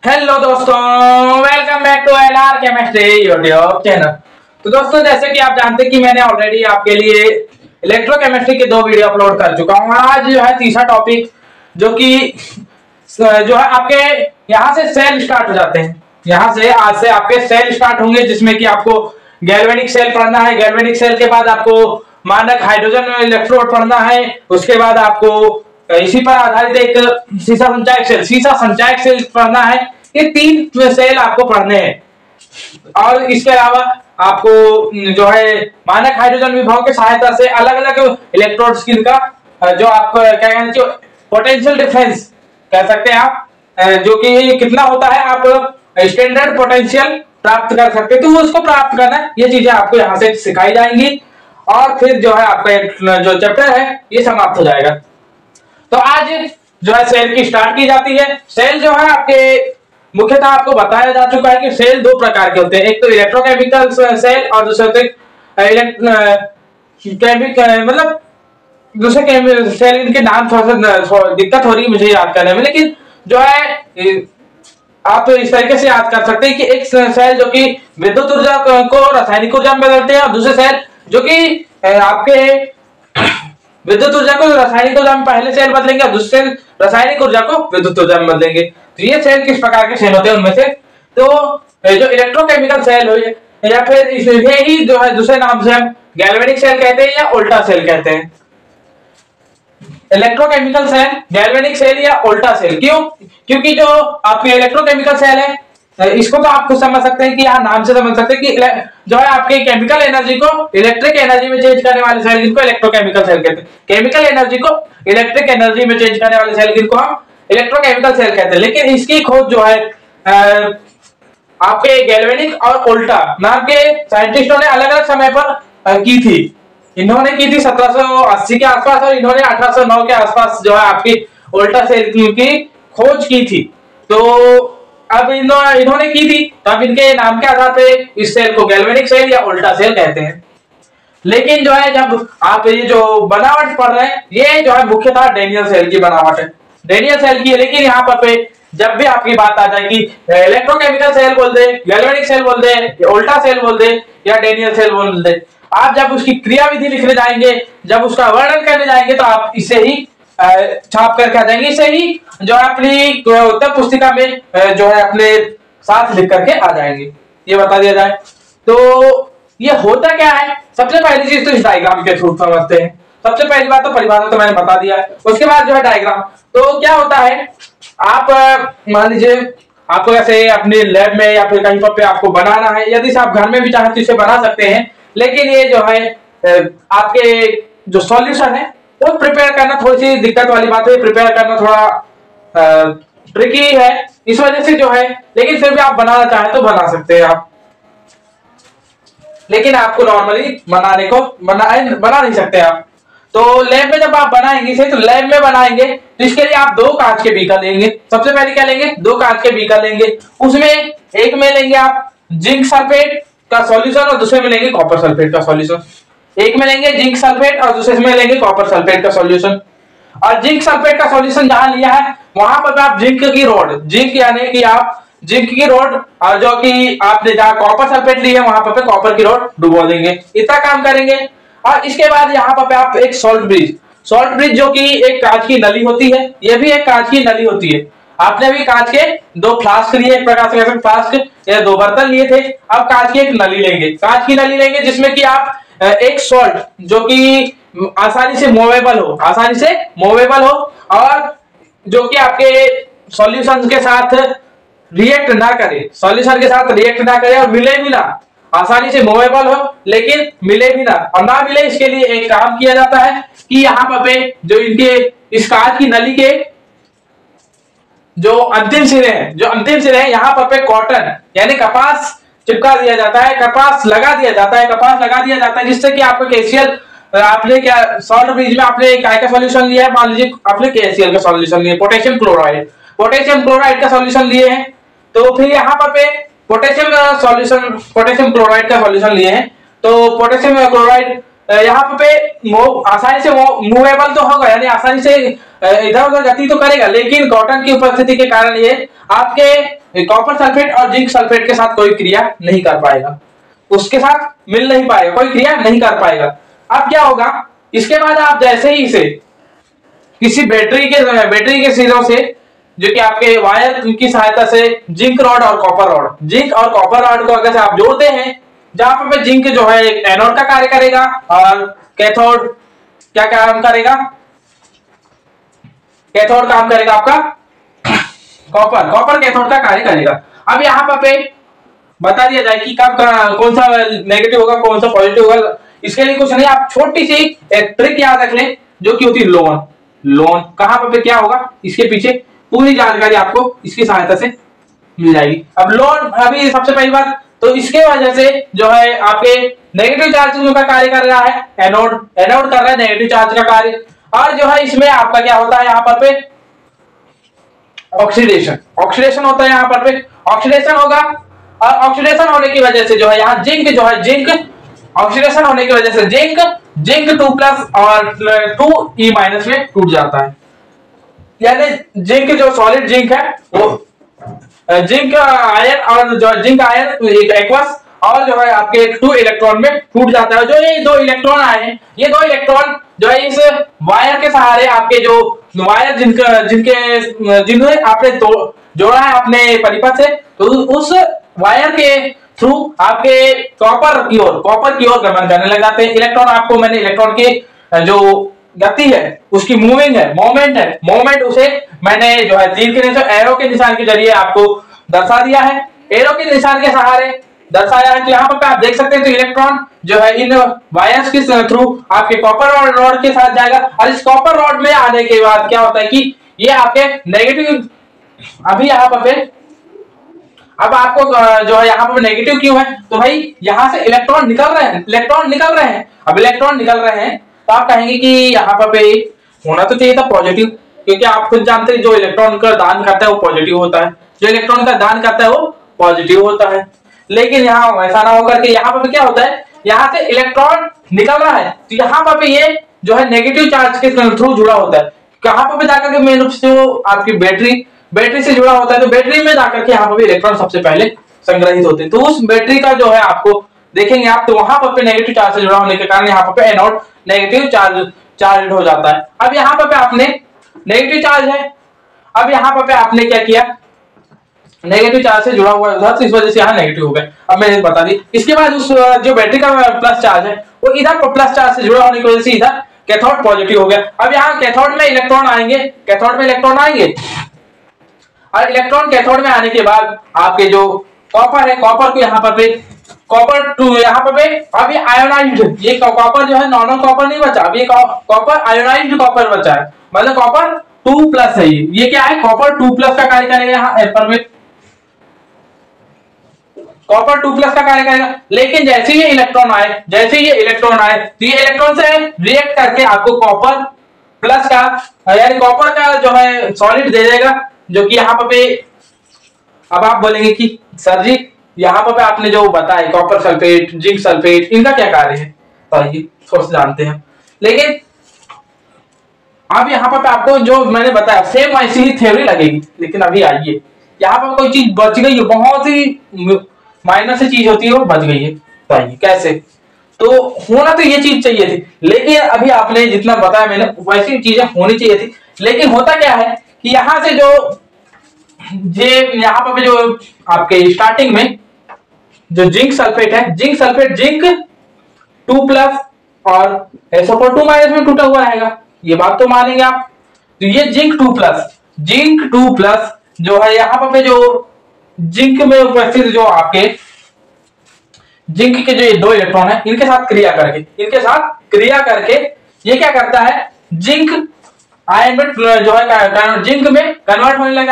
Hello दोस्तों, welcome back to LR chemistry YouTube channel. तो दोस्तों, जैसे कि आप जानते हैं कि मैंने ऑलरेडी आपके लिए इलेक्ट्रोकेमिस्ट्री के 2 वीडियो अपलोड कर चुका हूं। आज जो है तीसरा टॉपिक जो है आपके यहाँ से सेल स्टार्ट हो जाते हैं। यहाँ से आज से आपके सेल स्टार्ट होंगे, जिसमें कि आपको गैल्वेनिक सेल पढ़ना है। गैल्वेनिक सेल के बाद आपको मानक हाइड्रोजन इलेक्ट्रोड पढ़ना है। उसके बाद आपको इसी पर आधारित एक सीसा संचायक सेल पढ़ना है। ये 3 सेल आपको पढ़ने हैं। और इसके अलावा आपको जो है मानक हाइड्रोजन विभव की सहायता से अलग अलग इलेक्ट्रोड स्किन का जो आप क्या कहते हैं पोटेंशियल डिफरेंस कह सकते हैं आप, जो कि कितना होता है आप स्टैंडर्ड पोटेंशियल प्राप्त कर सकते हैं। तो उसको प्राप्त करना है, ये चीजें आपको यहाँ से सिखाई जाएंगी और फिर जो है आपका जो चैप्टर है ये समाप्त हो जाएगा। तो आज जो है सेल की स्टार्ट की जाती है। सेल जो है आपके मुख्यतः आपको बताया जा चुका है कि सेल 2 प्रकार के होते हैं। एक तो इलेक्ट्रोकेमिकल सेल और दूसरे होते मतलब दूसरे सेल, इनके नाम थोड़ा दिक्कत हो रही है मुझे याद करने में, लेकिन जो है आप तो इस तरीके से याद कर सकते हैं कि एक सेल जो कि विद्युत ऊर्जा को रासायनिक ऊर्जा में बदलते हैं और दूसरे सेल जो कि आपके विद्युत ऊर्जा को रासायनिक ऊर्जा में पहले सेल बदलेंगे और दूसरे रासायनिक ऊर्जा को विद्युत ऊर्जा में बदलेंगे। तो ये सेल किस प्रकार के सेल होते हैं उनमें से, तो जो इलेक्ट्रोकेमिकल सेल हो या फिर इसे ही जो है दूसरे नाम से हम गैल्वेनिक सेल कहते हैं या उल्टा सेल कहते हैं। इलेक्ट्रोकेमिकल सेल, गैल्वेनिक सेल या उल्टा सेल। क्यों? क्योंकि जो आपके इलेक्ट्रोकेमिकल सेल है इसको तो आप खुद समझ सकते हैं कि यहाँ नाम से समझ सकते हैं कि जो है आपके केमिकल एनर्जी को इलेक्ट्रिक एनर्जी में चेंज करने वाले सेल जिनको इलेक्ट्रोकेमिकल सेल कहते हैं। केमिकल एनर्जी को इलेक्ट्रिक एनर्जी में चेंज करने वाले सेल जिनको हम इलेक्ट्रोकेमिकल सेल कहते हैं। लेकिन इसकी खोज जो है आपके गैल्वेनिक और उल्टा नाम के साइंटिस्टों ने अलग अलग समय पर की थी। इन्होंने की थी 1780 के आसपास और इन्होंने 1809 के आसपास जो है आपकी उल्टा सेल की खोज की थी। तो अब इन्होंने की थी, तो अब इनके नाम के आधार पे इस सेल को गैल्वेनिक सेल या उल्टा सेल कहते हैं। लेकिन जो है जब आप ये जो बनावट पढ़ रहे हैं ये जो है मुख्यतः डेनियल सेल की बनावट है, डेनियल सेल की है। लेकिन यहाँ पर पे जब भी आपकी बात आ जाए कि इलेक्ट्रोकेमिकल सेल बोल दे, गैल्वेनिक सेल बोल दे, उल्टा सेल बोल दे या डेनियल सेल बोल दे, आप जब उसकी क्रियाविधि लिखने जाएंगे, जब उसका वर्णन करने जाएंगे तो आप इसे ही छाप करके आ जाएंगे। इसे ही जो है अपनी उत्तर पुस्तिका में जो है अपने साथ लिख करके आ जाएंगे। ये बता दिया जाए तो ये होता क्या है। सबसे पहली चीज तो इस डायग्राम के थ्रू समझते हैं। सबसे पहली बात तो परिभाषा तो मैंने बता दिया, उसके बाद जो है डायग्राम। तो क्या होता है, आप मान लीजिए आपको ऐसे अपने लैब में या फिर कहीं पर आपको बनाना है, यदि से आप घर में भी चाहें तो इसे बना सकते हैं। लेकिन ये जो है आपके जो सॉल्यूशन है वो प्रिपेयर करना थोड़ी सी दिक्कत वाली बात है। प्रिपेयर करना थोड़ा ट्रिकी है इस वजह से जो है, लेकिन फिर भी आप बनाना चाहें तो बना सकते हैं आप। लेकिन आपको नॉर्मली बना नहीं सकते आप। तो लैब में जब आप बनाएंगे इसे, तो लैब में बनाएंगे तो इसके लिए आप 2 कांच के बीकर लेंगे। सबसे पहले क्या लेंगे, 2 कांच के बीकर लेंगे। उसमें एक में लेंगे आप जिंक सल्फेट का सॉल्यूशन और दूसरे में लेंगे कॉपर सल्फेट का सॉल्यूशन। एक में लेंगे जिंक सल्फेट और दूसरे में लेंगे कॉपर सल्फेट का सॉल्यूशन। और जिंक सल्फेट का सॉल्यूशन जहां लिया है वहां पर आप जिंक की रोड, जिंक यानी कि आप जिंक की रोड, और जो कि आपने जहां कॉपर सल्फेट ली है वहां पर कॉपर की रोड डुबो देंगे। इतना काम करेंगे। और इसके बाद यहाँ पर आप एक सॉल्ट ब्रिज जो कि एक कांच की नली होती है, यह भी एक कांच की नली होती है। आपने भी कांच के 2 फ्लास्क लिए, एक प्रकार से फ्लास्क या 2 बर्तन लिए थे। अब कांच की एक नली लेंगे, कांच की नली लेंगे जिसमें कि आप एक सॉल्ट जो कि आसानी से मूवेबल हो और जो कि आपके सॉल्यूशन के साथ रिएक्ट ना करे और मिले भी ना, आसानी से मूवेबल हो लेकिन मिले भी ना, और ना मिले इसके लिए एक काम किया जाता है कि यहाँ पे जो इनके इस कांच की नली के जो अंतिम सिरे हैं यहाँ पर कॉटन यानी कपास चिपका दिया जाता है, कपास लगा दिया जाता है जिससे कि आपको केसीएल, आपने क्या सॉल्ट ब्रिज में आपने क्या का सॉल्यूशन लिया है, मान लीजिए आपने केसीएल का सॉल्यूशन लिया, पोटेशियम क्लोराइड का सॉल्यूशन लिए हैं। तो फिर यहाँ पर पोटेशियम क्लोराइड का सॉल्यूशन लिए हैं। तो पोटेशियम क्लोराइड यहाँ पे आसानी से मूवेबल तो होगा, यानी आसानी से इधर उधर गति तो करेगा, लेकिन कॉटन की उपस्थिति के कारण ये आपके कॉपर सल्फेट और जिंक सल्फेट के साथ कोई क्रिया नहीं कर पाएगा, उसके साथ मिल नहीं पाएगा, कोई क्रिया नहीं कर पाएगा। अब क्या होगा, इसके बाद आप जैसे ही इसे किसी बैटरी के सिरों से जो कि आपके वायर की सहायता से जिंक रॉड और कॉपर रॉड को अगर से आप जोड़ते हैं, जहां पे जिंक जो है एनोड का कार्य करेगा और कैथोड क्या काम करेगा, कैथोड काम करेगा आपका कॉपर कैथोड का कार्य करेगा। अब यहाँ पे बता दिया जाए कि कब कौन सा नेगेटिव होगा कौन सा पॉजिटिव होगा। इसके लिए कुछ नहीं, आप छोटी सी एक ट्रिक याद रख लें जो कि होती है लोन कहां पे क्या होगा, इसके पीछे पूरी जानकारी आपको इसकी सहायता से मिल जाएगी। अब लोन, अभी सबसे पहली बात तो इसके वजह से जो है आपके नेगेटिव चार्ज का कार्य कर रहा है, एनोड कर रहा है नेगेटिव चार्ज का कार्य, और जो है इसमें आपका क्या होता है यहाँ पर ऑक्सीडेशन होता है, यहाँ पर ऑक्सीडेशन होगा, और ऑक्सीडेशन होने की वजह से जो है यहाँ जिंक ऑक्सीडेशन होने की वजह से जिंक 2+ और 2E- में टूट जाता है। यानी जिंक जो सॉलिड जिंक है वो जिंक आयन और जो जिंक आयन एक्वस और जो है आपके 2 इलेक्ट्रॉन में टूट जाता है। जो ये 2 इलेक्ट्रॉन आए हैं, ये 2 इलेक्ट्रॉन जो है इस वायर के सहारे आपके जो वायर जिन्हें आपने जोड़ा है अपने परिपथ से, तो उस वायर के थ्रू आपके कॉपर की ओर गमन करने लग जाते हैं। इलेक्ट्रॉन आपको मैंने इलेक्ट्रॉन की जो गति है उसकी मोमेंट उसे मैंने जो है तीर के निशान एरो के निशान के जरिए आपको दर्शा दिया है, एरो के निशान के सहारे दर्शाया है। तो यहाँ पर आप देख सकते हैं तो इलेक्ट्रॉन जो है इन वायर्स के थ्रू आपके कॉपर रॉड के साथ जाएगा, और इस कॉपर रॉड में आने के बाद क्या होता है कि ये आपके नेगेटिव, अभी यहाँ पर अब आपको जो है यहाँ पर नेगेटिव क्यों है, तो भाई यहाँ से इलेक्ट्रॉन निकल रहे हैं। अब इलेक्ट्रॉन निकल रहे हैं तो आप कहेंगे कि यहाँ पर होना तो चाहिए था पॉजिटिव, क्योंकि आप खुद जानते हैं जो इलेक्ट्रॉन का दान करता है वो पॉजिटिव होता है, जो इलेक्ट्रॉन का दान करता है वो पॉजिटिव होता है। लेकिन यहाँ वैसा ना होकर के यहाँ पर क्या होता है, यहाँ से इलेक्ट्रॉन निकल रहा है तो यहाँ पर ये जो है नेगेटिव चार्ज के थ्रू जुड़ा होता है। कहाँ पर जाकर के मेन रूप से वो आपकी बैटरी से जुड़ा होता है, तो बैटरी में जाकर के यहाँ पर इलेक्ट्रॉन सबसे पहले संग्रहित होते हैं। तो उस बैटरी का जो है आपको देखेंगे आप, तो वहां पर नेगेटिव चार्ज से जुड़ा होने के कारण यहाँ पर एनोड नेगेटिव चार्ज हो जाता है। अब यहाँ पर आपने नेगेटिव चार्ज है, अब यहाँ पर आपने क्या किया, नेगेटिव चार्ज से जुड़ा हुआ है उधर, तो इस वजह से यहाँ नेगेटिव हो गया। अब मैंने बता दी। इसके बाद उस जो बैटरी का प्लस चार्ज है वो इधर प्लस चार्ज से जुड़ा होने की वजह से इधर कैथोड पॉजिटिव हो गया। अब यहाँ कैथोड में इलेक्ट्रॉन आएंगे, और इलेक्ट्रॉन कैथोड में आने के बाद आपके जो कॉपर है, कॉपर को यहाँ पर यहाँ पर अब ये आयोनाइज्ड, ये कॉपर जो है नॉर्मल कॉपर नहीं बचा, अब ये कॉपर आयोनाइज्ड कॉपर बचा है, मतलब कॉपर 2+ है। ये क्या है, कॉपर 2+ का कार्य करेगा यहाँ एपर में, कॉपर 2+ का कार्य करेगा। लेकिन जैसे ये इलेक्ट्रॉन आए तो ये इलेक्ट्रॉन से रिएक्ट करके आपको कॉपर प्लस का यानी कॉपर का जो है सॉलिड दे देगा, जो कि यहाँ पे अब आप बोलेंगे कि सर जी यहाँ पे आपने जो बताया कॉपर सल्फेट जिंक सल्फेट इनका क्या कार्य है, तो आइए थोड़ा सा जानते हैं। लेकिन अब यहाँ पे आपको जो मैंने बताया सेम ऐसी ही थ्योरी लगेगी, लेकिन अभी आइए यहाँ पर कोई चीज बच गई है, बहुत ही माइनर सी चीज होती है वो बच गई है। तो आइए कैसे, तो होना तो ये चीज चाहिए थी, लेकिन अभी आपने जितना बताया मैंने वैसी चीजें होनी चाहिए थी। लेकिन होता क्या है कि यहाँ से जो यहाँ पर जो आपके स्टार्टिंग में जो जिंक सल्फेट है, जिंक 2+ और SO2- में टूटा हुआ रहेगा, ये बात तो मानेंगे आप। तो ये जिंक 2+ जो है यहाँ पे जो जिंक में उपस्थित जो आपके जिंक के जो ये 2 इलेक्ट्रॉन है इनके साथ क्रिया करके ये क्या करता है, जिंक आयन में जो है जिंक में कन्वर्ट होने लग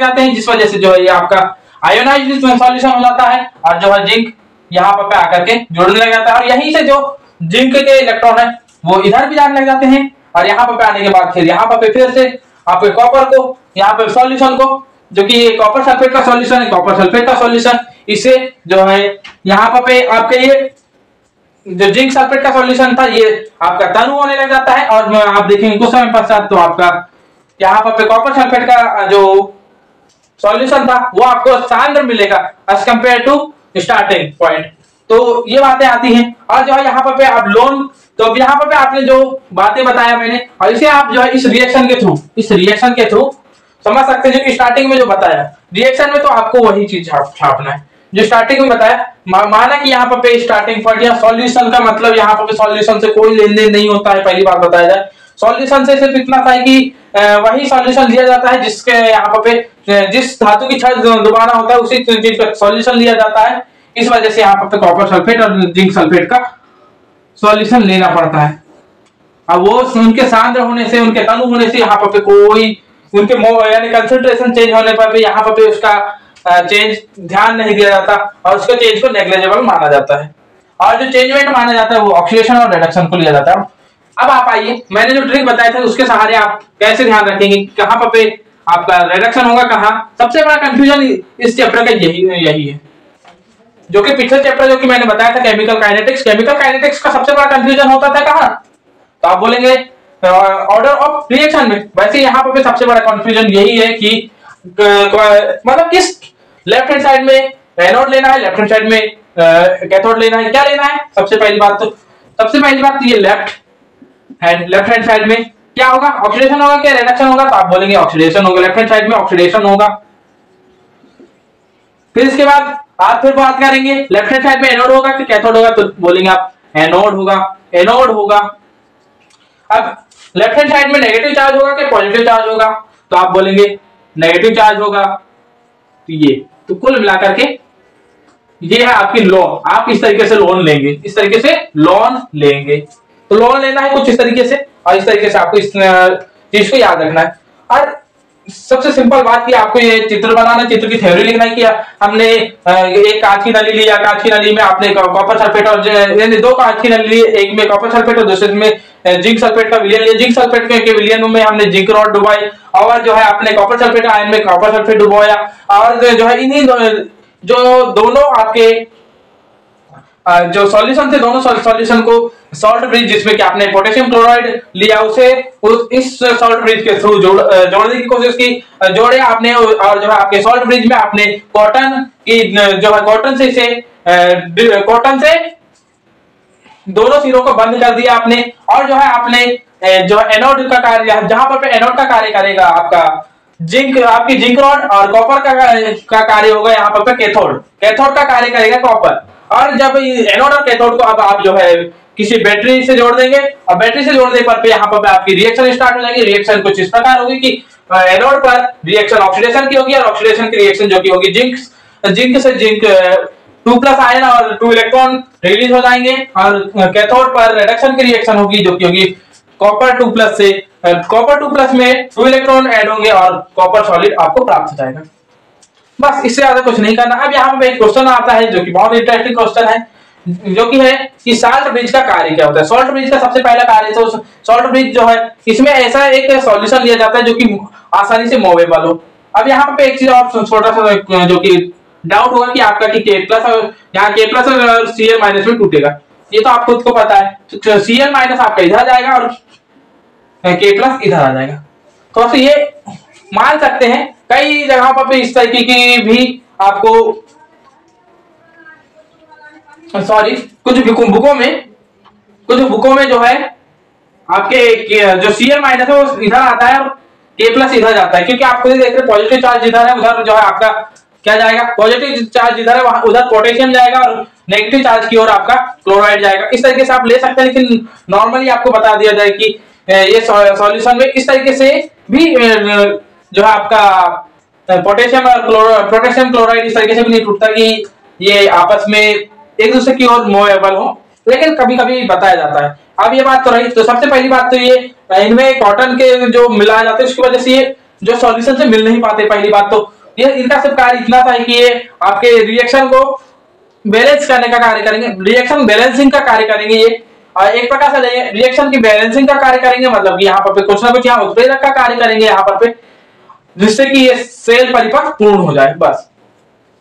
जाते हैं, जिस वजह से जो है ये आपका आयोनाइज्ड सॉल्यूशन हो जाता है, और जो है जिंक यहाँ पर आकर के जुड़ने लग जाता है, और यहीं से जो जिंक के इलेक्ट्रॉन है वो इधर भी जाने लग जाते हैं, और यहाँ पर आने के बाद फिर यहाँ पर फिर से आपके कॉपर को यहाँ पे सॉल्यूशन को, जो कि कॉपर सल्फेट का सॉल्यूशन है, कॉपर सल्फेट का सॉल्यूशन, इसे जो है यहाँ पे आपके ये जो जिंक सल्फेट का सॉल्यूशन था ये आपका तनु होने लग जाता है, और आप देखेंगे कुछ समय पश्चात तो आपका यहाँ पर कॉपर सल्फेट का जो सॉल्यूशन था वो आपको सांद्र मिलेगा as compare to starting point. तो ये बातें आती हैं। और जो है यहाँ पर आप लोन, तो अब यहाँ पर आपने जो बातें बताया मैंने, और इसे आप जो है इस रिएक्शन के थ्रू समझ सकते हैं। जो कि स्टार्टिंग में जो बताया रिएक्शन में, तो आपको वही चीज छापना है जो स्टार्टिंग में बताया। माना कि यहाँ पर स्टार्टिंग पॉइंट या सॉल्यूशन का मतलब यहाँ पर सॉल्यूशन से कोई लेन देन नहीं होता है, पहली बात बताया जाए। सॉल्यूशन से सिर्फ इतना था कि वही सॉल्यूशन लिया जाता है जिसके यहाँ पे जिस धातु की क्षय दोबारा होता है उसी चीज का सॉल्यूशन लिया जाता है। इस वजह से यहाँ पे कॉपर सल्फेट और जिंक सल्फेट का सॉल्यूशन लेना पड़ता है। अब वो उनके सांद्र होने से, उनके तनु होने से यहाँ पे कोई उनके यानी कंसंट्रेशन चेंज होने पर भी यहाँ पे उसका चेंज ध्यान नहीं दिया जाता और उसके चेंज को नेग्लिजिबल माना जाता है। और जो चेंजमेंट माना जाता है वो ऑक्सीडेशन और रिडक्शन को लिया जाता है। अब आप आइए, मैंने जो ट्रिक बताया था उसके सहारे आप कैसे ध्यान रखेंगे कहां पे आपका रिडक्शन होगा कहां। सबसे बड़ा कंफ्यूजन इस चैप्टर का यही है, जो कि पिछले चैप्टर जो कि मैंने बताया था केमिकल काइनेटिक्स का सबसे बड़ा कंफ्यूजन होता था कहां, तो आप बोलेंगे ऑर्डर ऑफ रिएक्शन में। वैसे यहाँ पे सबसे बड़ा कंफ्यूजन यही है कि मतलब किस लेफ्ट हैंड साइड में एनोड लेना है, लेफ्ट हैंड साइड में कैथोड लेना है, क्या लेना है। सबसे पहली बात तो ये लेफ्ट हैंड साइड में क्या होगा, ऑक्सीडेशन होगा क्या रिडक्शन होगा, तो आप बोलेंगे ऑक्सीडेशन होगा, लेफ्ट हैंड साइड में ऑक्सीडेशन होगा। फिर इसके बाद आप फिर बात करेंगे लेफ्ट हैंड साइड में एनोड होगा कि कैथोड होगा, तो बोलेंगे आप एनोड होगा। अब लेफ्ट हैंड साइड में नेगेटिव चार्ज होगा कि पॉजिटिव चार्ज होगा, तो आप बोलेंगे नेगेटिव चार्ज होगा। तो ये तो कुल मिलाकर के ये है आपकी लोन। आप इस तरीके से लोन लेंगे, तो लोन लेना है कुछ इस तरीके से, और इस तरीके से आपको इस चीज को याद रखना है। और सबसे सिंपल बात की आपको ये चित्र बनाना, चित्र की थ्योरी लिखना है कि हमने एक कांच की नली लिया, कांच की नली में आपने कॉपर सल्फेट और दो कांच की नली ली, एक में कॉपर सल्फेट और दूसरे में जिंक सल्फेट का विलयन लिया। जिंक सल्फेट के विलयन में हमने जिंक रॉड डुबाई और जो है आपने कॉपर सल्फेट आयन में कॉपर सल्फेट डुबाया। और जो है इन्हीं जो दोनों आपके जो सॉल्यूशन थे, दोनों सॉल्यूशन को सॉल्ट ब्रिज जिसमें कि आपने पोटेशियम क्लोराइड लिया उसे इस सॉल्ट ब्रिज के थ्रू जोड़ने की कोशिश की, जोड़े आपने। और जो है आपके सॉल्ट ब्रिज में आपने कॉटन से दोनों सिरों को बंद कर दिया आपने। और जो है आपने जो एनोड का कार्य, जहां पर एनोड का कार्य करेगा आपका आपकी जिंक रॉड, और कॉपर का कार्य होगा यहाँ पर कैथोड का कार्य करेगा कॉपर। और जब एनोड और कैथोड को अब आप जो है किसी बैटरी से जोड़ देंगे, और बैटरी से जोड़ने पर यहाँ पर आपकी रिएक्शन स्टार्ट हो जाएगी। रिएक्शन कुछ इस प्रकार होगी कि एनोड पर रिएक्शन ऑक्सीडेशन की होगी, और ऑक्सीडेशन की रिएक्शन जो की होगी जिंक से जिंक 2+ आयन और 2 इलेक्ट्रॉन रिलीज हो जाएंगे। और कैथोड पर रिडक्शन की रिएक्शन होगी जो की होगी कॉपर 2+ से कॉपर 2+ में 2 इलेक्ट्रॉन ऐड होंगे और कॉपर सॉलिड आपको प्राप्त हो जाएगा। बस इससे ज्यादा कुछ नहीं करना। अब यहाँ पे एक क्वेश्चन आता है जो कि बहुत इंटरेस्टिंग क्वेश्चन है, जो कि है कि सॉल्ट ब्रिज का कार्य क्या होता है। सॉल्ट ब्रिज का सबसे पहला कार्य, तो सॉल्ट ब्रिज जो है इसमें ऐसा एक सॉल्यूशन लिया जाता है जो कि आसानी से मूवेबल हो। अब यहाँ पे एक चीज और छोटा सा जो कि डाउट होगा कि आपका कि K+ और यहाँ K+ और Cl- में टूटेगा, ये तो आप खुद को पता है। तो Cl- आपका इधर जाएगा और K+ इधर आ जाएगा। तो ये मान सकते हैं कई जगह पर इस तरीके की भी आपको कुछ बुकों में जो है आपके जो Cl- है वो इधर आता है और K+ इधर जाता है, क्योंकि आप खुद देख रहे पॉजिटिव चार्ज इधर है, उधर जो है आपका क्या जाएगा, पॉजिटिव चार्ज इधर है वहां उधर पोटेशियम जाएगा, और नेगेटिव चार्ज की ओर आपका क्लोराइड जाएगा। इस तरीके से आप ले सकते हैं, लेकिन नॉर्मली आपको बता दिया जाए कि ये सॉल्यूशन में इस तरीके से भी जो है आपका पोटेशियम क्लोराइड इस तरीके से भी नहीं टूटता कि ये आपस में एक दूसरे की ओर मूवेबल हो, लेकिन कभी कभी बताया जाता है। अब ये बात तो रही, तो सबसे पहली बात तो ये इनमें कॉटन के जो मिलाए जाते हैं उसकी वजह से ये जो सॉल्यूशन से मिल नहीं पाते। पहली बात तो ये इनका सिर्फ कार्य इतना था कि ये आपके रिएक्शन को बैलेंस करने का कार्य करेंगे, रिएक्शन बैलेंसिंग का कार्य करेंगे। ये एक प्रकार से रिएक्शन की बैलेंसिंग का कार्य करेंगे, मतलब कि यहाँ पर कुछ ना कुछ यहाँ उत्प्रेरक का कार्य करेंगे यहाँ पर जिससे कि ये सेल परिपक्व पूर्ण हो जाए, बस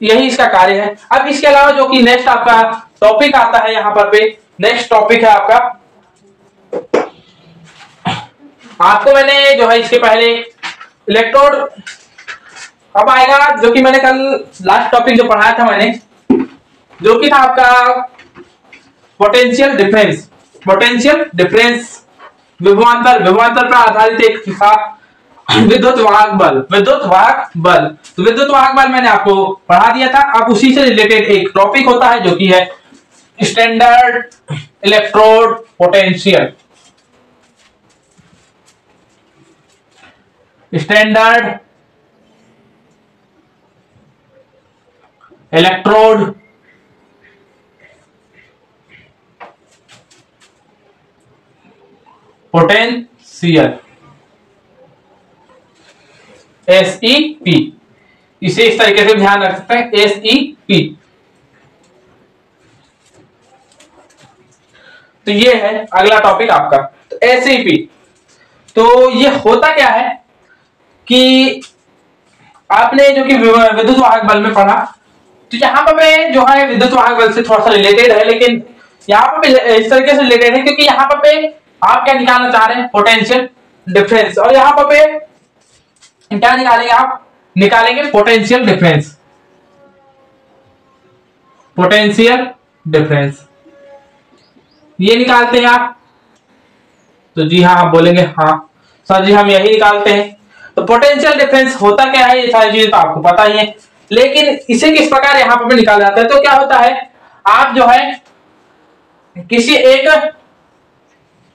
यही इसका कार्य है। अब इसके अलावा जो कि नेक्स्ट आपका टॉपिक आता है यहाँ पर नेक्स्ट टॉपिक है आपको मैंने जो है इसके पहले इलेक्ट्रोड अब आएगा जो कि मैंने कल लास्ट टॉपिक जो पढ़ाया था मैंने, जो कि था आपका पोटेंशियल डिफरेंस। पोटेंशियल डिफरेंस विभवांतर, विभवांतर पर आधारित एक था विद्युत वाहक बल। विद्युत वाहक बल, तो विद्युत वाहक बल मैंने आपको पढ़ा दिया था। अब उसी से रिलेटेड एक टॉपिक होता है जो कि है standard electrode potential. Standard electrode potential, SEP। इसे इस तरीके से ध्यान रख सकते हैं, SEP। तो ये है अगला टॉपिक आपका, तो SEP। तो ये होता क्या है कि आपने जो कि विद्युत वाहक बल में पढ़ा, तो यहां पर जो है विद्युत वाहक बल से थोड़ा सा रिलेटेड है, लेकिन यहाँ पर इस तरीके से रिलेटेड है क्योंकि यहाँ पर आप क्या निकालना चाह रहे हैं, पोटेंशियल डिफरेंस। और यहाँ पर क्या निकालेंगे आप, निकालेंगे पोटेंशियल डिफरेंस। पोटेंशियल डिफरेंस ये निकालते हैं आप, तो जी हाँ आप बोलेंगे हाँ सर जी हम यही निकालते हैं। तो पोटेंशियल डिफरेंस होता क्या है, ये सारी चीजें तो आपको पता ही है, लेकिन इसे किस प्रकार यहाँ पर निकाला जाता है। तो क्या होता है, आप जो है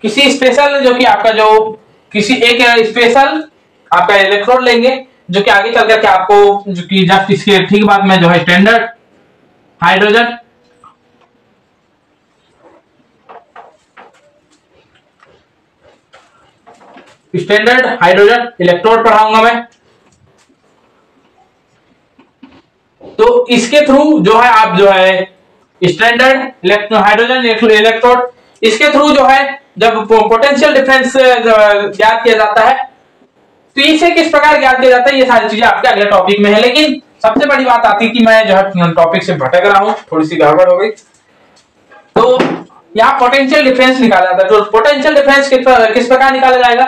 किसी स्पेशल जो कि आपका जो किसी एक स्पेशल आपका इलेक्ट्रोड लेंगे, जो कि आगे चल करके आपको जो कि जस्ट इसके ठीक बाद में जो है स्टैंडर्ड हाइड्रोजन इलेक्ट्रोड पढ़ाऊंगा मैं। तो इसके थ्रू जो है आप जो है स्टैंडर्ड हाइड्रोजन इलेक्ट्रोड, इसके थ्रू जो है जब पोटेंशियल डिफरेंस ज्ञात किया जाता है, तो इसे किस प्रकार ज्ञात किया जाता है, ये सारी चीजें आपके अगले टॉपिक में है। लेकिन सबसे बड़ी बात आती है कि मैं जो है टॉपिक से भटक रहा हूं, थोड़ी सी गड़बड़ हो गई। तो यहाँ पोटेंशियल डिफरेंस निकाला जाता है। तो पोटेंशियल डिफरेंस किस प्रकार निकाला जाएगा,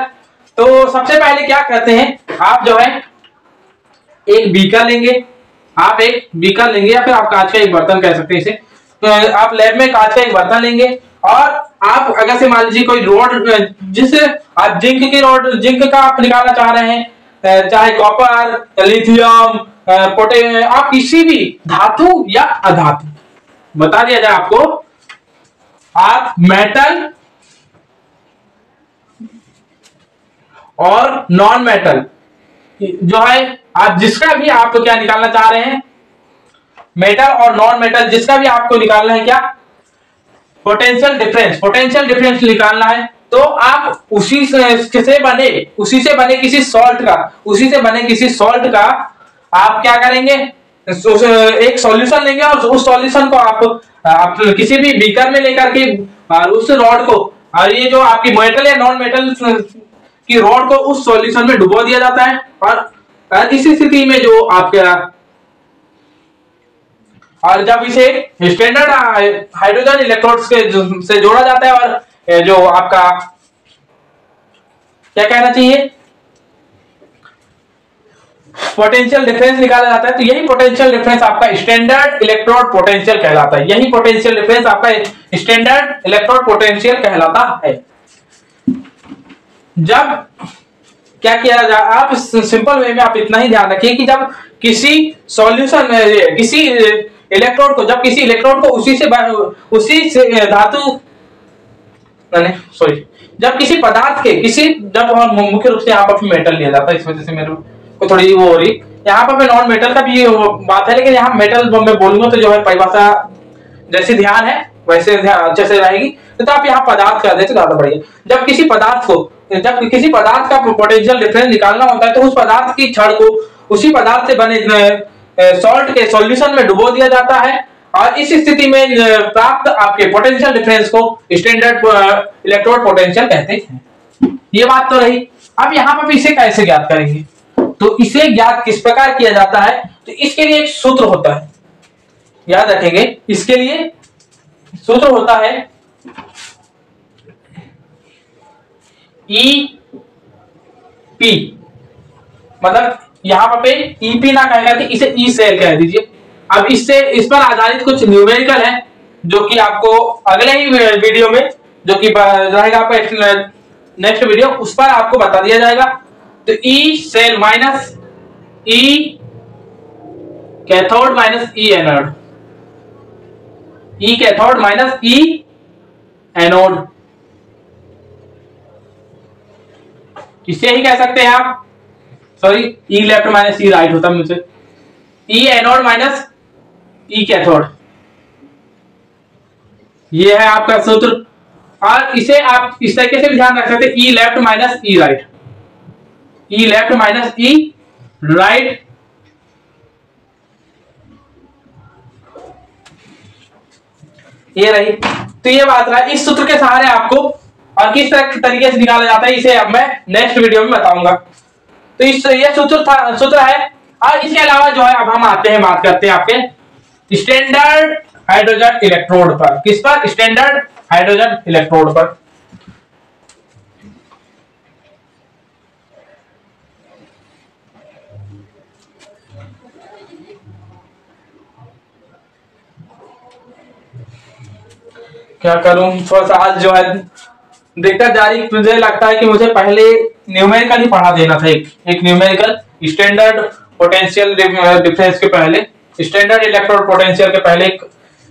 तो सबसे पहले क्या करते हैं, आप जो है एक बीकर लेंगे, आप एक बीकर लेंगे या फिर आप कांच का एक बर्तन कह सकते हैं इसे। तो आप लैब में कांच का एक बर्तन लेंगे और आप अगर से मान लीजिए कोई रोड, जिससे आप जिंक की रोड, जिंक का आप निकालना चाह रहे हैं, चाहे कॉपर, लिथियम, आप किसी भी धातु या अधातु, बता दिया जाए आपको, आप मेटल और नॉन मेटल जो है, आप जिसका भी आप क्या निकालना चाह रहे हैं, मेटल और नॉन मेटल, जिसका भी आपको निकालना है क्या, पोटेंशियल डिफरेंस। पोटेंशियल डिफरेंस निकालना है तो आप उसी से बने किसी सॉल्ट का आप क्या करेंगे, एक सॉल्यूशन लेंगे और उस सॉल्यूशन को आप किसी भी बीकर में लेकर के उस रॉड को, और ये जो आपकी मेटल या नॉन मेटल की रॉड को उस सॉल्यूशन में डुबो दिया जाता है। और इसी स्थिति में जो आपका, और जब इसे स्टैंडर्ड हाइड्रोजन इलेक्ट्रोड्स के से जोड़ा जाता है, और जो आपका क्या कहना चाहिए, पोटेंशियल डिफरेंस निकाला जाता है, तो यही पोटेंशियल डिफरेंस आपका स्टैंडर्ड इलेक्ट्रोड पोटेंशियल कहलाता है। यही पोटेंशियल डिफरेंस आपका स्टैंडर्ड इलेक्ट्रोड पोटेंशियल कहलाता है। जब क्या किया जाए, आप सिंपल वे में आप इतना ही ध्यान रखिए कि जब किसी सॉल्यूशन में किसी इलेक्ट्रोड को, जब किसी इलेक्ट्रोड को उसी से धातु जब किसी पदार्थ के जब मुख्य रूप से यहाँ पर मेटल लिया जाता है, इस वजह से मेरे को थोड़ी वो हो रही, यहाँ पर नॉन मेटल का भी बात है, लेकिन यहाँ मेटल मैं बोलूंगा तो जो है परिभाषा जैसे ध्यान है वैसे अच्छे से रहेगी, तो आप यहाँ पदार्थ कर देते ज्यादा बढ़िया। जब किसी पदार्थ का पोटेंशियल डिफरेंस निकालना होता है, तो उस पदार्थ की छड़ को उसी पदार्थ से बने सॉल्ट के सॉल्यूशन में डुबो दिया जाता है, और इस स्थिति में प्राप्त आपके पोटेंशियल डिफरेंस को स्टैंडर्ड इलेक्ट्रोड पोटेंशियल कहते हैं। ये बात तो रही। अब यहाँ पर इसे कैसे ज्ञात करेंगे, तो इसे ज्ञात किस प्रकार किया जाता है, तो इसके लिए एक सूत्र होता है, याद रखेंगे, इसके लिए सूत्र होता है EP, मतलब यहाँ पे ईपी ना कह करके इसे ई सेल कह दीजिए। अब इससे इस पर आधारित कुछ न्यूमेरिकल है जो कि आपको अगले ही वीडियो में, जो कि रहेगा आपका नेक्स्ट वीडियो, उस पर आपको बता दिया जाएगा। तो E cell minus E cathode minus E anode, E cathode minus E anode, इसे ही कह सकते हैं आप, sorry E left minus E right होता मुझे, E anode minus E cathode, ये है आपका सूत्र। और इसे आप इस तरीके से भी ध्यान रख सकते हैं, ई लेफ्ट माइनस ई राइट, ई लेफ्ट माइनस ई राइट, ये रही। तो ये बात रहा, इस सूत्र के सहारे आपको और किस तरीके से निकाला जाता है इसे अब मैं नेक्स्ट वीडियो में बताऊंगा। तो ये सूत्र है। और इसके अलावा जो है अब हम आते हैं, बात करते हैं आपके स्टैंडर्ड हाइड्रोजन इलेक्ट्रोड पर। किस पर? स्टैंडर्ड हाइड्रोजन इलेक्ट्रोड पर। क्या करूं, थोड़ा सा आज जो है दिक्कत जारी, मुझे लगता है कि मुझे पहले न्यूमेरिकल ही पढ़ा देना था। एक न्यूमेरिकल स्टैंडर्ड पोटेंशियल डिफरेंस के पहले, स्टैंडर्ड इलेक्ट्रोड पोटेंशियल के पहले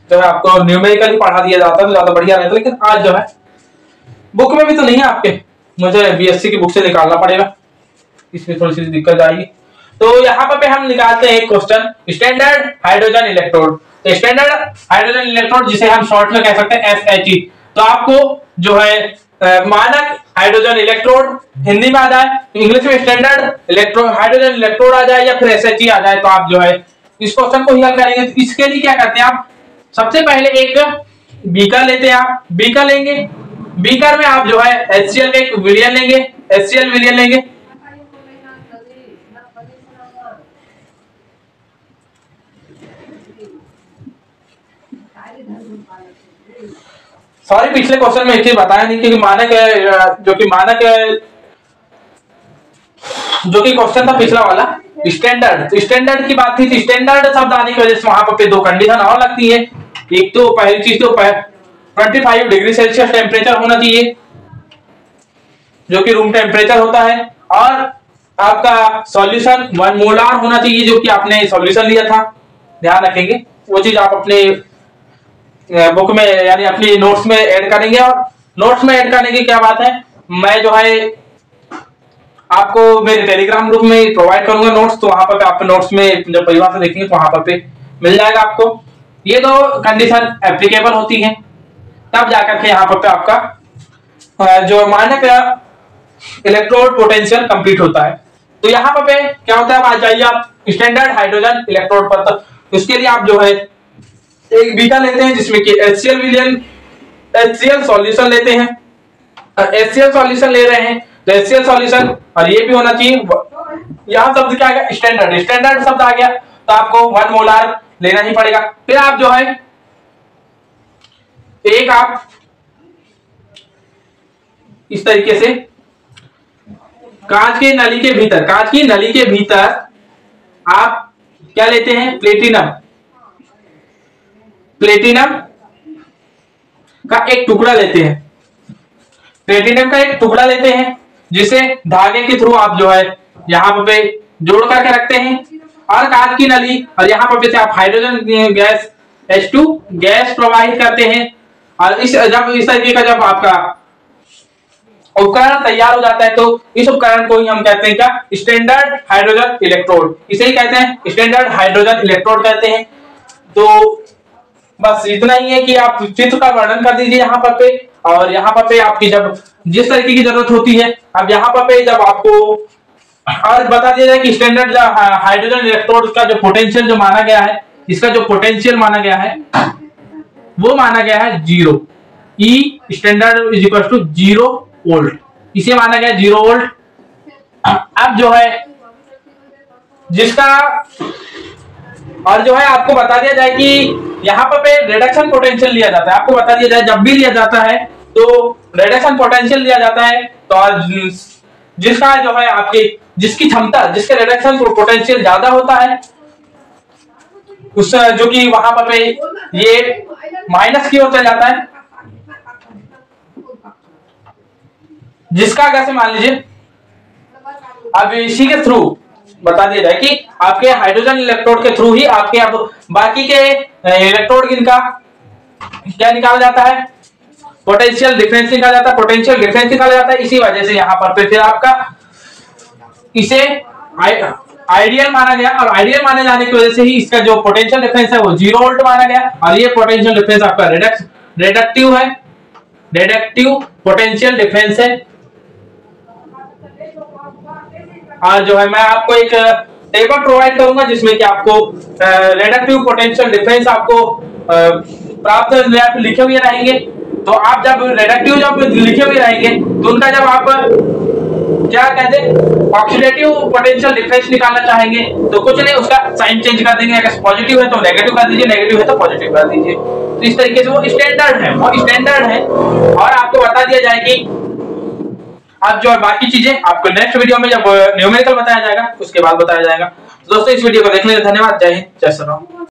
जो है आपको न्यूमेरिकल ही पढ़ा दिया जाता तो ज्यादा बढ़िया रहता। लेकिन आज जो है बुक में भी तो नहीं है आपके, मुझे बीएससी की बुक से निकालना पड़ेगा, इसमें थोड़ी सी दिक्कत आएगी। तो यहाँ पे हम निकालते हैं एक क्वेश्चन, स्टैंडर्ड हाइड्रोजन इलेक्ट्रोड। तो स्टैंडर्ड हाइड्रोजन इलेक्ट्रोड जिसे हम शॉर्ट में कह सकते हैं SHE। तो आपको जो है मानक हाइड्रोजन इलेक्ट्रोड हिंदी में आ जाए, इंग्लिश में स्टैंडर्ड इलेक्ट्रोड हाइड्रोजन इलेक्ट्रोड आ जाए, या फिर SHE आ जाए, तो आप जो है इस क्वेश्चन को ही हल करेंगे। तो इसके लिए क्या करते हैं आप, सबसे पहले एक बीकर लेते हैं, आप बीकर लेंगे, बीकर में आप जो है HCl का एक विलयन लेंगे, HCl विलयन लेंगे, सॉरी पिछले क्वेश्चन में एक चीज बताया नहीं, क्योंकि मानक है, जो कि क्वेश्चन था पिछला वाला स्टैंडर्ड। तो स्टैंडर्ड की बात थी, स्टैंडर्ड शब्द आने की वजह से वहां पर दो कंडीशन और लगती है। एक तो पहली चीज तो 25 डिग्री सेल्सियस टेम्परेचर होना चाहिए, जो कि रूम टेम्परेचर होता है, और आपका सॉल्यूशन 1 मोलार होना चाहिए, जो कि आपने सॉल्यूशन लिया था, ध्यान रखेंगे वो चीज आप अपने बुक में यानी अपनी नोट्स में ऐड करेंगे। और नोट्स में ऐड करने की क्या बात है, मैं जो है आपको मेरे टेलीग्राम ग्रुप में प्रोवाइड करूंगा नोट्स, तो वहां पर आप नोट्स में जब परिभाषा देखेंगे तो वहां पर मिल जाएगा आपको। ये दो कंडीशन एप्लीकेबल होती हैं, तब जाकर के यहाँ पर आपका जो मानक इलेक्ट्रोड पोटेंशियल कंप्लीट होता है। तो यहाँ पे क्या होता है, आ जाइए आप स्टैंडर्ड हाइड्रोजन इलेक्ट्रोड पर। तो उसके लिए आप जो है एक बीकर लेते हैं जिसमें कि HCl विलयन, HCl सॉल्यूशन लेते हैं, HCl सॉल्यूशन ले रहे हैं तो HCl सॉल्यूशन, और ये भी होना चाहिए, यहाँ शब्द क्या आ गया, स्टैंडर्ड, स्टैंडर्ड शब्द आ गया, तो आपको 1 मोलार लेना ही पड़ेगा। फिर आप जो है एक आप इस तरीके से कांच की नली के भीतर आप क्या लेते हैं, प्लेटिनम का एक टुकड़ा लेते हैं, प्लेटिनम का एक टुकड़ा लेते हैं, जिसे धागे के थ्रू आप जो है यहाँ पे जोड़ करके रखते हैं, और कांच की नली, और यहाँ पर से आप हाइड्रोजन गैस H2 गैस प्रवाहित करते हैं। और इस तरीके का जब आपका उपकरण तैयार हो जाता है, तो इस उपकरण को ही हम कहते हैं क्या, स्टैंडर्ड हाइड्रोजन इलेक्ट्रोड, इसे ही कहते हैं स्टैंडर्ड हाइड्रोजन इलेक्ट्रोड कहते हैं। तो बस इतना ही है कि आप चित्र का वर्णन कर दीजिए यहाँ पे, और यहाँ पे आपकी जब जिस तरीके की जरूरत होती है, अब यहाँ पे जब आपको और बता दिया जाए कि स्टैंडर्ड हाइड्रोजन इलेक्ट्रोड का जो पोटेंशियल जो माना गया है, इसका जो पोटेंशियल माना गया है वो माना गया है 0, E standard is equal to 0 volt, इसे माना गया 0 वोल्ट। अब जो है जिसका और जो है आपको बता दिया जाए कि यहाँ पे रिडक्शन पोटेंशियल लिया जाता है, आपको बता दिया जाए जब भी लिया जाता है तो रिडक्शन पोटेंशियल लिया जाता है, तो जिसका जो है आपकी जिसकी क्षमता, जिसके रिडक्शन पोटेंशियल ज्यादा होता है, उस जो कि वहां पर ये माइनस की ओर चला जाता है। जिसका कैसे मान लीजिए अब इसी के थ्रू बता दिया जाए कि आपके हाइड्रोजन इलेक्ट्रोड के थ्रू ही आपके अब बाकी के इलेक्ट्रोड इनका क्या निकाला जाता है, पोटेंशियल डिफरेंस निकाला जाता है, पोटेंशियल डिफरेंस निकाला जाता है। इसी वजह से यहां पर फिर आपका इसे आइडियल माना गया, और आइडियल माने जाने की वजह से ही इसका जो पोटेंशियल डिफरेंस है वो 0 वोल्ट माना गया, और ये पोटेंशियल डिफरेंस आपका रिडक्टिव है, रिडक्टिव पोटेंशियल डिफरेंस है। और जो है मैं आपको एक टेबल प्रोवाइड करूंगा जिसमें कि आपको रिडक्टिव पोटेंशियल डिफरेंस आपको प्राप्त लिखे हुए रहेंगे। तो आप जब रिडक्टिव जब लिखे हुए रहेंगे तो उनका जब आप क्या कहते हैं ऑक्सीडेटिव पोटेंशियल डिफरेंस निकालना चाहेंगे तो कुछ नहीं, उसका साइन चेंज कर देंगे। अगर पॉजिटिव है तो नेगेटिव कर दीजिए, नेगेटिव है तो पॉजिटिव कर दीजिए। तो इस तरीके से वो स्टैंडर्ड है, और आपको बता दिया जाए कि अब जो बाकी चीजें आपको नेक्स्ट वीडियो में जब न्यूमेरिकल बताया जाएगा उसके बाद बताया जाएगा। दोस्तों इस वीडियो को देखने के लिए धन्यवाद। जय हिंद, जय श्री राम।